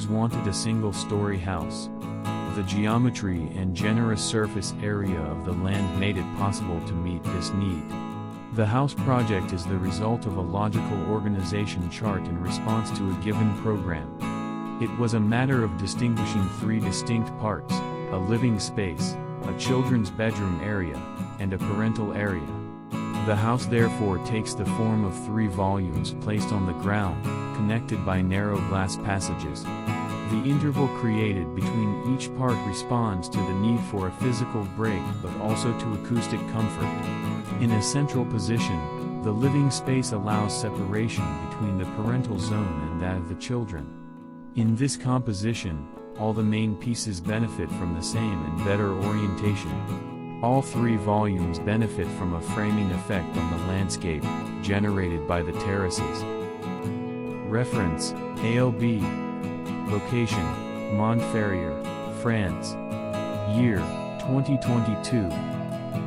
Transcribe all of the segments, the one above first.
wanted a single-story house. The geometry and generous surface area of the land made it possible to meet this need. The house project is the result of a logical organization chart in response to a given program. It was a matter of distinguishing three distinct parts: a living space, a children's bedroom area, and a parental area. The house therefore takes the form of three volumes placed on the ground, connected by narrow glass passages. The interval created between each part responds to the need for a physical break but also to acoustic comfort. In a central position, the living space allows separation between the parental zone and that of the children. In this composition, all the main pieces benefit from the same and better orientation. All three volumes benefit from a framing effect on the landscape, generated by the terraces. Reference: ALB. Location: Montferrier, France. Year: 2022.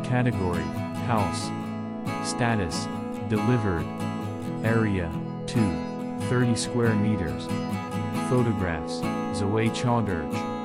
Category: House. Status: Delivered. Area: 30 square meters. Photographs: Zoe Chauderge.